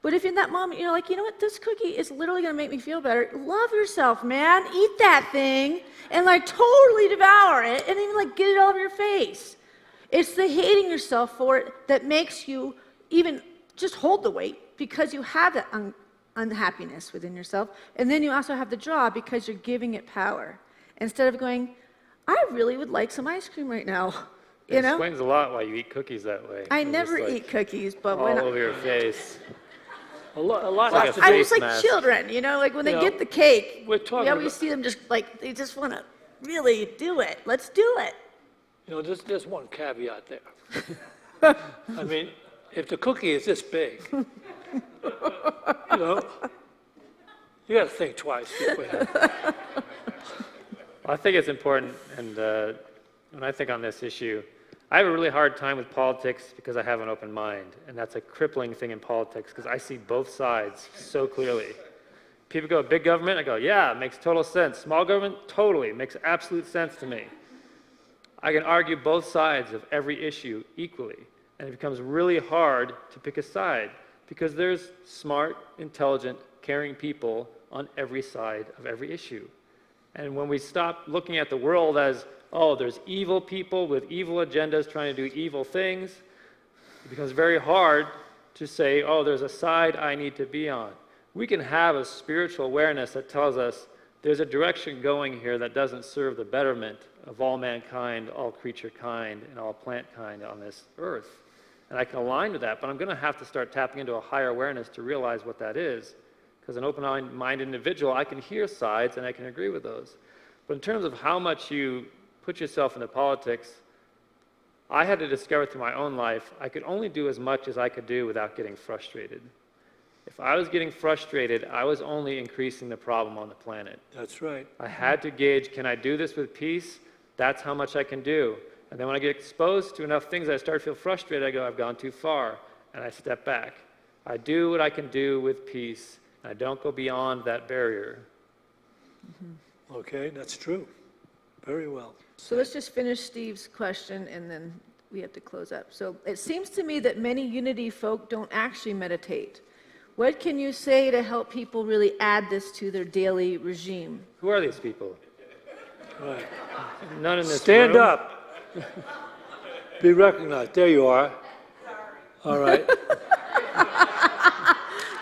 But if in that moment you're like, you know what, this cookie is literally going to make me feel better, love yourself, man. Eat that thing and like totally devour it and even like get it all over your face. It's the hating yourself for it that makes you even just hold the weight, because you have that unhappiness within yourself. And then you also have the draw because you're giving it power. Instead of going, I really would like some ice cream right now. You know? It explains a lot why you eat cookies that way. I It's never just, like, eat cookies, but all when over your face. A lot like has to a I do. was like mask. children, you know, like when they You know, get the cake, we're talking we always about- see them just like, they just want to really do it. Let's do it. You know, there's one caveat there. I mean, if the cookie is this big, you know, you got to think twice before you. I think it's important, and when I think on this issue, I have a really hard time with politics because I have an open mind, and that's a crippling thing in politics because I see both sides so clearly. People go, big government, I go, yeah, it makes total sense. Small government, totally, makes absolute sense to me. I can argue both sides of every issue equally, and it becomes really hard to pick a side because there's smart, intelligent, caring people on every side of every issue. And when we stop looking at the world as, oh, there's evil people with evil agendas trying to do evil things, it becomes very hard to say, oh, there's a side I need to be on. We can have a spiritual awareness that tells us there's a direction going here that doesn't serve the betterment of all mankind, all creature kind, and all plant kind on this earth. And I can align with that, but I'm going to have to start tapping into a higher awareness to realize what that is. Because an open-minded individual, I can hear sides and I can agree with those. But in terms of how much you put yourself into politics, I had to discover through my own life, I could only do as much as I could do without getting frustrated. If I was getting frustrated, I was only increasing the problem on the planet. That's right. I had to gauge, can I do this with peace? That's how much I can do. And then when I get exposed to enough things, I start to feel frustrated. I go, I've gone too far, and I step back. I do what I can do with peace, and I don't go beyond that barrier. Okay, that's true. Very well. So let's just finish Steve's question and then we have to close up. So it seems to me that many Unity folk don't actually meditate. What can you say to help people really add this to their daily regime? Who are these people? Right. None in this Stand room. up. Be recognized. There you are. All right.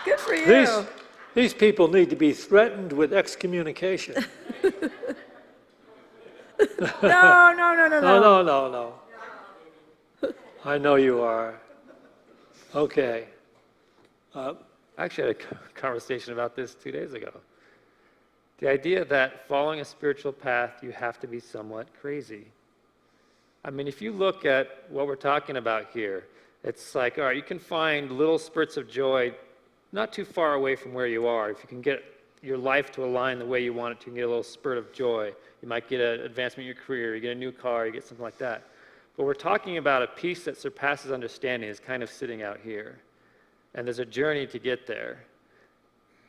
Good for you. These people need to be threatened with excommunication. No. No. I know you are. Okay. I actually had a conversation about this 2 days ago. The idea that following a spiritual path, you have to be somewhat crazy. I mean, if you look at what we're talking about here, it's like, all right, you can find little spurts of joy not too far away from where you are. If you can get your life to align the way you want it to, you can get a little spurt of joy. You might get an advancement in your career, you get a new car, you get something like that. But we're talking about a peace that surpasses understanding is kind of sitting out here. And there's a journey to get there.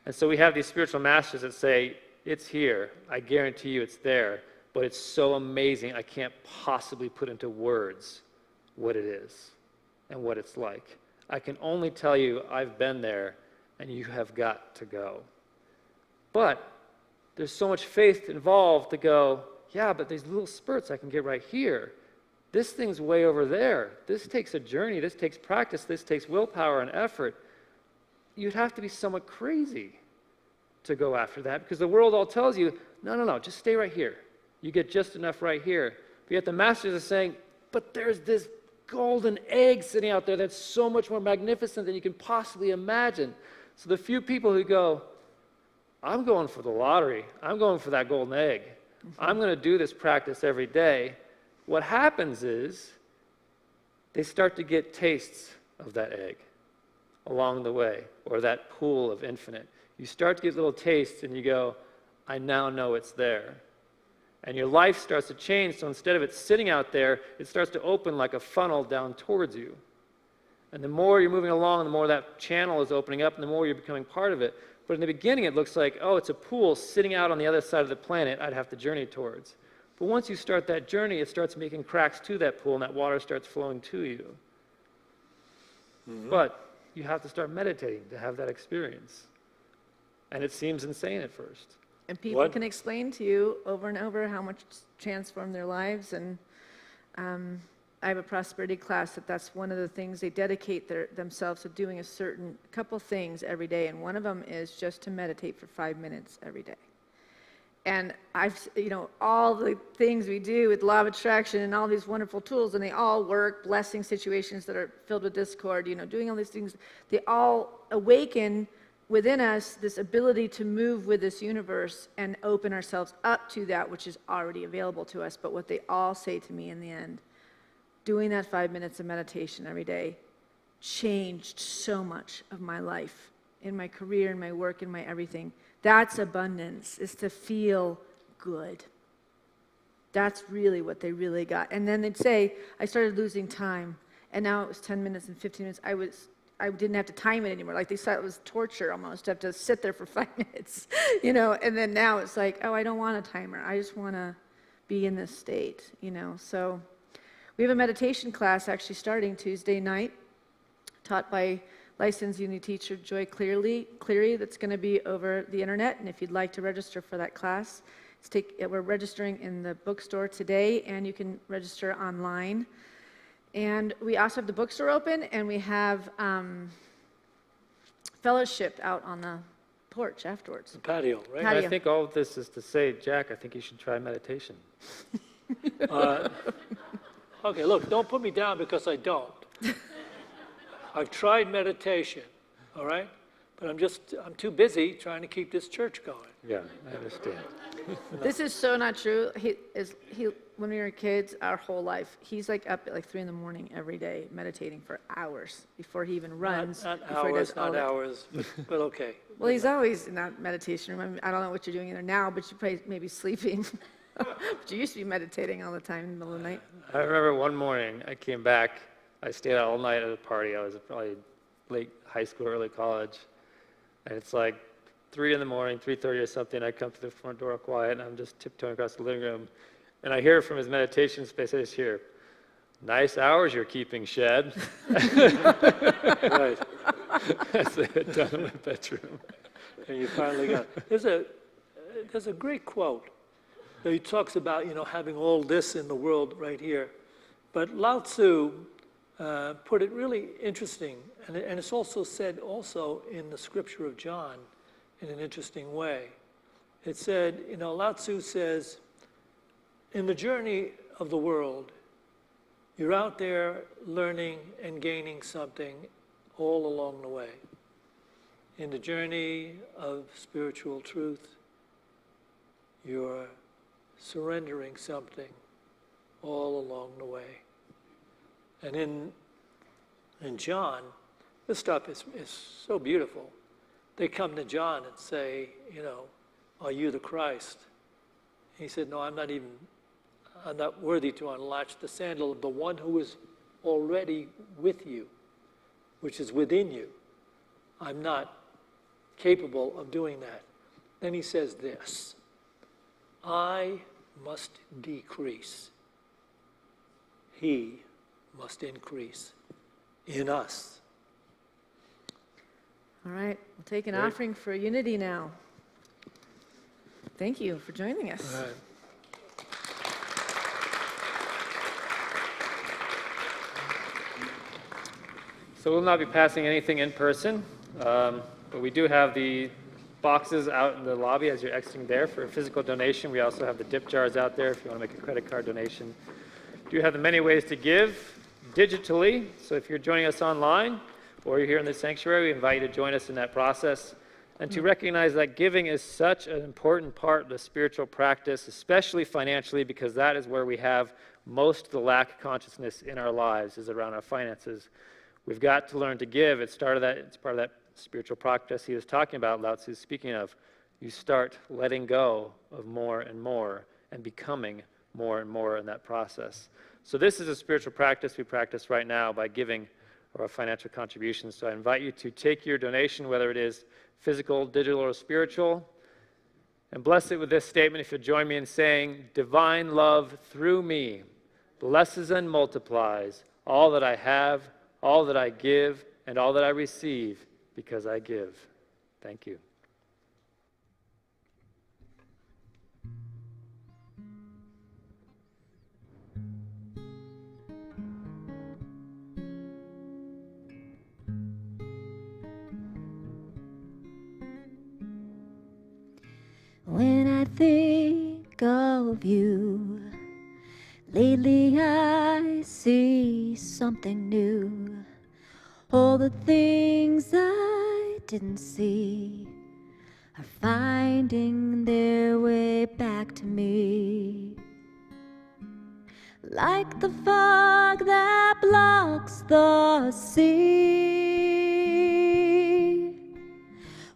And so we have these spiritual masters that say, it's here, I guarantee you it's there, but it's so amazing I can't possibly put into words what it is and what it's like. I can only tell you I've been there and you have got to go. But there's so much faith involved to go, yeah, but these little spurts I can get right here. This thing's way over there. This takes a journey, this takes practice, this takes willpower and effort. You'd have to be somewhat crazy to go after that because the world all tells you, no, just stay right here. You get just enough right here. But yet the masters are saying, but there's this golden egg sitting out there that's so much more magnificent than you can possibly imagine. So the few people who go, I'm going for the lottery. I'm going for that golden egg. I'm going to do this practice every day. What happens is they start to get tastes of that egg along the way, or that pool of infinite. You start to get little tastes and you go, I now know it's there. And your life starts to change, so instead of it sitting out there, it starts to open like a funnel down towards you. And the more you're moving along, the more that channel is opening up, and the more you're becoming part of it. But in the beginning, it looks like, oh, it's a pool sitting out on the other side of the planet I'd have to journey towards. But once you start that journey, it starts making cracks to that pool, and that water starts flowing to you. Mm-hmm. But you have to start meditating to have that experience. And it seems insane at first. And people can explain to you over and over how much it's transformed their lives. And I have a prosperity class that's one of the things they dedicate themselves to doing a couple things every day. And one of them is just to meditate for 5 minutes every day. And all the things we do with law of attraction and all these wonderful tools, and they all work, blessing situations that are filled with discord, doing all these things, they all awaken within us this ability to move with this universe and open ourselves up to that which is already available to us. But what they all say to me in the end, doing that 5 minutes of meditation every day changed so much of my life, in my career, in my work, in my everything. That's abundance, is to feel good. That's really what they really got. And then they'd say, I started losing time, and now it was 10 minutes and 15 minutes. I didn't have to time it anymore. Like they thought it was torture almost to have to sit there for 5 minutes, and then now it's like, oh, I don't want a timer. I just want to be in this state, So we have a meditation class actually starting Tuesday night, taught by licensed Unity teacher Joy Cleary, that's going to be over the internet. And if you'd like to register for that class, we're registering in the bookstore today, and you can register online. And we also have the bookstore open, and we have fellowship out on the porch afterwards. The patio, right? Patio. I think all of this is to say, Jack, I think you should try meditation. Okay, look, don't put me down because I don't. I've tried meditation, all right? But I'm too busy trying to keep this church going. Yeah, I understand. This is so not true. When we were kids, our whole life, he's like up at 3 a.m. every day meditating for hours before he even runs. Not before he does hours, not hours, but okay. Well, he's always in that meditation room. I don't know what you're doing in there now, but you're probably maybe sleeping. But you used to be meditating all the time in the middle of the night. I remember one morning I came back. I stayed out all night at a party. I was probably late high school, early college. And it's like 3 in the morning, 3:30 or something. I come to the front door quiet, and I'm just tiptoeing across the living room. And I hear from his meditation space, I just hear, nice hours you're keeping, Shad. Right. As they had done in my bedroom. And you finally got it. There's a great quote that he talks about, having all this in the world right here. But Lao Tzu put it really interesting, and it's also said also in the scripture of John in an interesting way. It said, Lao Tzu says, in the journey of the world, you're out there learning and gaining something all along the way. In the journey of spiritual truth, you're surrendering something all along the way. And in John, this stuff is so beautiful. They come to John and say, you know, are you the Christ? He said, no, I'm not worthy to unlatch the sandal of the one who is already with you, which is within you. I'm not capable of doing that. Then he says this, I must decrease. He must increase in us. All right, we'll take an Great. offering for Unity now. Thank you for joining us. All right. So we'll not be passing anything in person, but we do have the boxes out in the lobby as you're exiting there for a physical donation. We also have the dip jars out there if you want to make a credit card donation. We do have the many ways to give digitally. So if you're joining us online or you're here in the sanctuary, we invite you to join us in that process and to recognize that giving is such an important part of the spiritual practice, especially financially, because that is where we have most of the lack of consciousness in our lives, is around our finances. We've got to learn to give. It's part of that spiritual practice he was talking about, Lao Tzu speaking of. You start letting go of more and becoming more and more in that process. So this is a spiritual practice we practice right now by giving our financial contributions. So I invite you to take your donation, whether it is physical, digital, or spiritual, and bless it with this statement if you'll join me in saying, divine love through me blesses and multiplies all that I have, all that I give, and all that I receive because I give. Thank you. When I think of you, lately I see something new. All the things I didn't see are finding their way back to me. Like the fog that blocks the sea.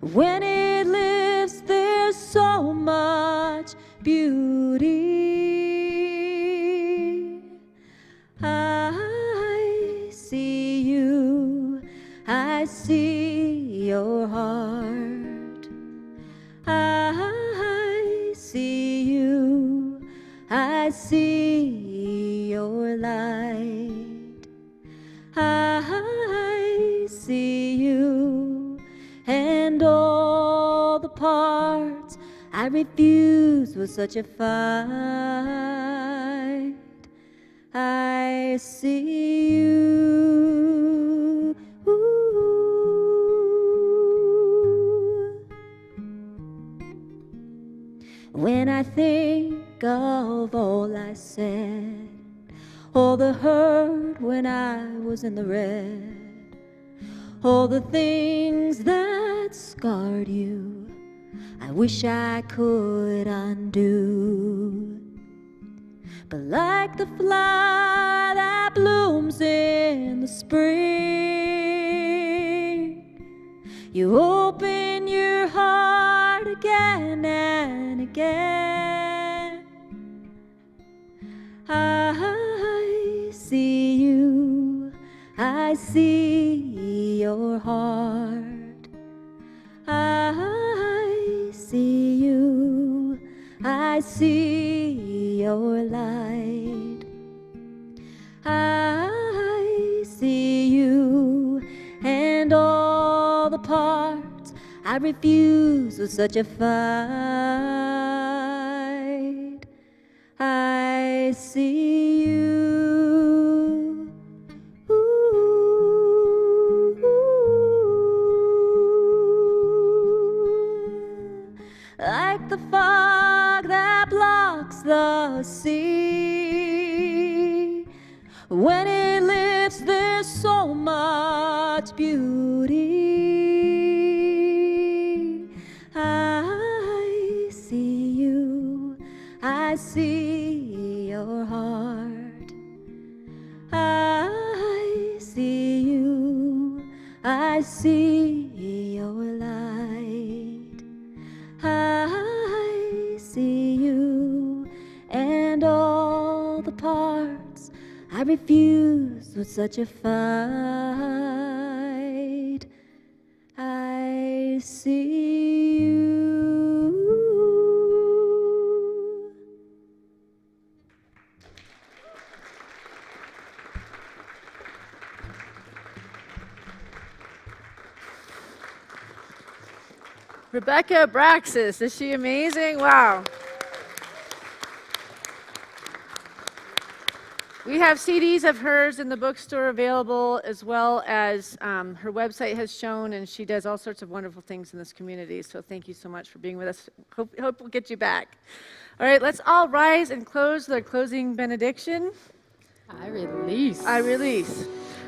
When it lifts, there's so much beauty. I see you, I see your heart. I see you, I see your light. I see you and all the parts I refused with such a fight. I see you. When I think of all I said, all the hurt when I was in the red, all the things that scarred you, I wish I could undo. But like the flower that blooms in the spring, you open your heart again and again. I see you, I see your heart. I see you, I see your light. I see you and all the parts I refuse with such a fight. I see you. Like the fog that blocks the sea. When it lifts, there's so much beauty. I see you. your heart. I see you, I see your light. I see you and all the parts I refuse with such a fight. I see you. Rebecca Braxis, is she amazing? Wow. We have CDs of hers in the bookstore available, as well as her website has shown, and she does all sorts of wonderful things in this community. So thank you so much for being with us. Hope we'll get you back. All right, let's all rise and close the closing benediction. I release. I release.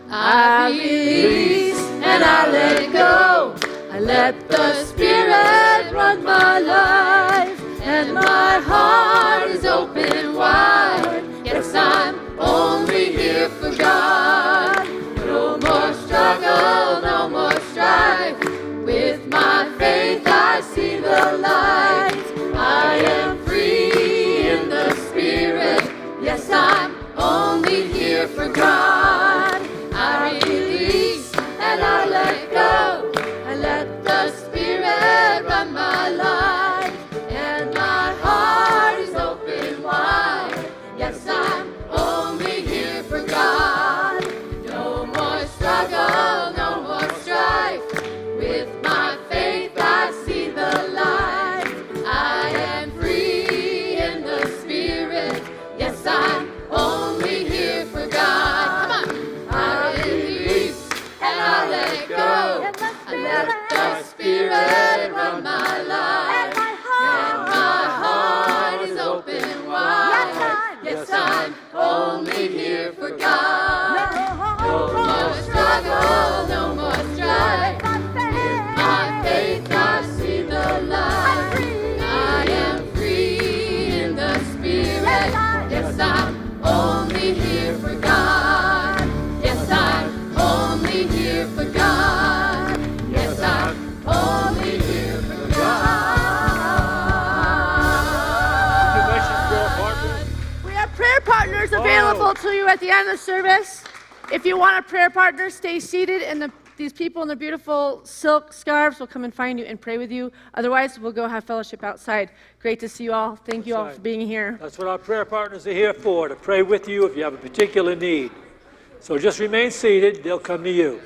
I release and I let go. I let the Spirit run my life, and my heart is open wide. Yes, I'm only here for God. No more struggle, no more strife. With my faith I see the light. I am free in the Spirit. Yes, I'm only here for God. I release and I let go. I let the Spirit run my life, and my heart is open wide. Yes, I'm only here for God. No more struggle, no more strife. With my faith I see the light. I am free in the Spirit. Yes, I'm only here for God. Come on. I release and I let go. I let the Spirit run my life, and my heart is open wide. Yes, I'm only here for God. No more struggle, no more strife. With my faith I see the light. I am free in the Spirit. Yes, I'm only here for God. Yes, I'm only here for God. Yes, I'm only here for God. You mentioned prayer partners. We have prayer partners available to you at the end of the service. If you want a prayer partner, stay seated, and these people in the beautiful silk scarves will come and find you and pray with you. Otherwise, we'll go have fellowship outside. Great to see you all. Thank you all for being here. That's what our prayer partners are here for, to pray with you if you have a particular need. So just remain seated. They'll come to you.